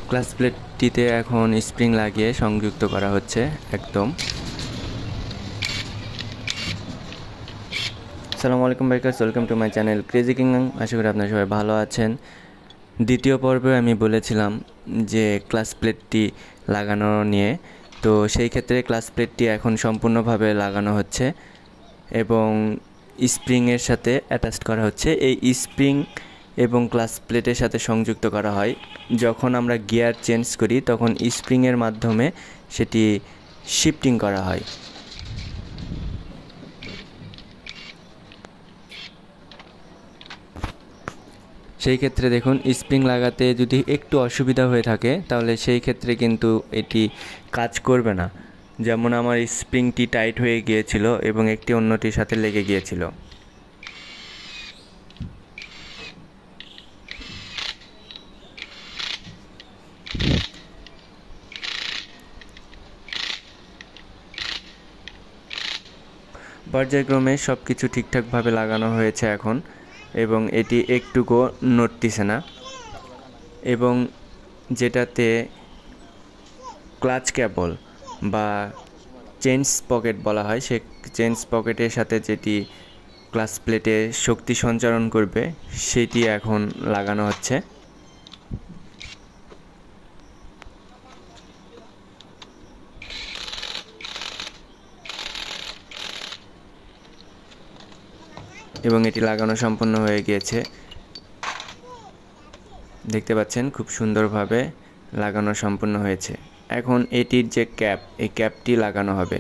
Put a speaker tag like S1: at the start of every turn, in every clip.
S1: Clutch প্লেটটিতে এখন spring লাগিয়ে সংযুক্ত করা হচ্ছে একদম। আসসালামু আলাইকুম bikers, welcome to my channel crazy king. আশা করি আপনারা সবাই ভালো আছেন। দ্বিতীয় পর্বে আমি বলেছিলাম যে ক্লাচ প্লেটটি লাগানো নিয়ে, তো সেই ক্ষেত্রে ক্লাচ প্লেটটি এখন সম্পূর্ণভাবে লাগানো হচ্ছে এবং স্প্রিংয়ের সাথে অ্যাটাচ করা হচ্ছে। এই স্প্রিং এবং ক্লাচ প্লেটের সাথে সংযুক্ত করা হয়। যখন আমরা গিয়ার চেঞ্জ করি তখন স্প্রিংয়ের মাধ্যমে সেটি শিফটিং করা হয়। সেই ক্ষেত্রে দেখুন, স্প্রিং লাগাতে যদি একটু অসুবিধা হয়ে থাকে তাহলে সেই ক্ষেত্রে কিন্তু এটি কাজ করবে না। যেমন আমার স্প্রিংটি টাইট হয়ে গিয়েছিল এবং একটি অন্যটির সাথে লেগে গিয়েছিল। পর্যায়ক্রমে সব কিছু ঠিকঠাকভাবে লাগানো হয়েছে এখন, এবং এটি একটুকুও নড়তেছে না। এবং যেটাতে ক্লাচ কেবল বা চেঞ্জ পকেট বলা হয়, সে চেঞ্জ পকেটের সাথে যেটি ক্লাচ প্লেটে শক্তি সঞ্চারণ করবে সেটি এখন লাগানো হচ্ছে। এবং এটি লাগানো সম্পূর্ণ হয়ে গিয়েছে, দেখতে পাচ্ছেন খুব সুন্দরভাবে লাগানো সম্পূর্ণ হয়েছে। এখন এটির যে ক্যাপ, এই ক্যাপটি লাগানো হবে।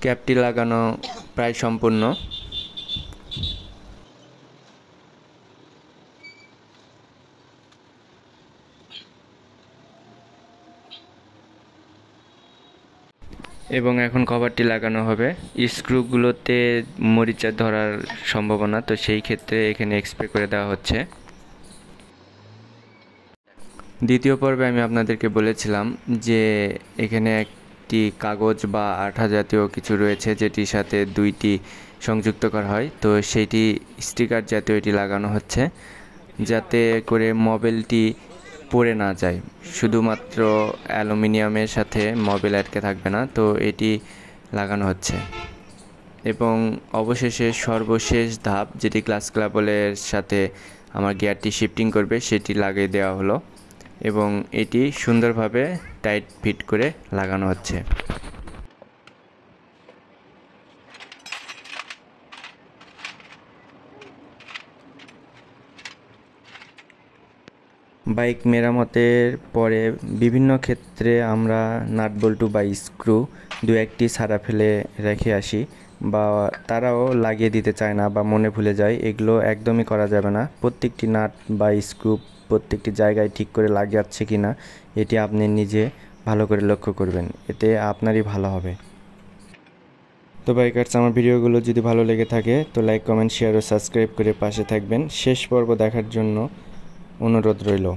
S1: ক্যাপটি লাগানো প্রায় সম্পূর্ণ। এবং এখন কভারটি লাগানো হবে। স্ক্রুগুলোতে মরিচা ধরার সম্ভাবনা, তো সেই ক্ষেত্রে এখানে স্প্রে করে দেওয়া হচ্ছে। দ্বিতীয় পর্বে আমি আপনাদেরকে বলেছিলাম যে এখানে একটি কাগজ বা আঠা জাতীয় কিছু রয়েছে যেটির সাথে দুইটি সংযুক্ত করা হয়, তো সেইটি স্টিকার জাতীয় এটি লাগানো হচ্ছে যাতে করে মোবিলটি পড়ে না যায়। শুধুমাত্র অ্যালুমিনিয়ামের সাথে মোবিল আটকে থাকবে না, তো এটি লাগানো হচ্ছে। এবং অবশেষে সর্বশেষ ধাপ, যেটি ক্লাচ কেবলের সাথে আমার গিয়ারটি শিফটিং করবে, সেটি লাগিয়ে দেওয়া হলো এবং এটি সুন্দরভাবে টাইট ফিট করে লাগানো হচ্ছে। বাইক মেরামতের পরে বিভিন্ন ক্ষেত্রে আমরা নাট বল্টু বা স্ক্রু দু একটি ছাড়া ফেলে রেখে আসি, বা তারাও লাগিয়ে দিতে চায় না বা মনে ভুলে যায়। এগুলো একদমই করা যাবে না। প্রত্যেকটি নাট বা স্ক্রু প্রত্যেকটি জায়গায় ঠিক করে লাগাচ্ছে কি না এটি আপনি নিজে ভালো করে লক্ষ্য করবেন, এতে আপনারই ভালো হবে। তো বাইকার্স, আমার ভিডিওগুলো যদি ভালো লেগে থাকে তো লাইক, কমেন্ট, শেয়ার ও সাবস্ক্রাইব করে পাশে থাকবেন। শেষ পর্ব দেখার জন্য অনুরোধ রইল।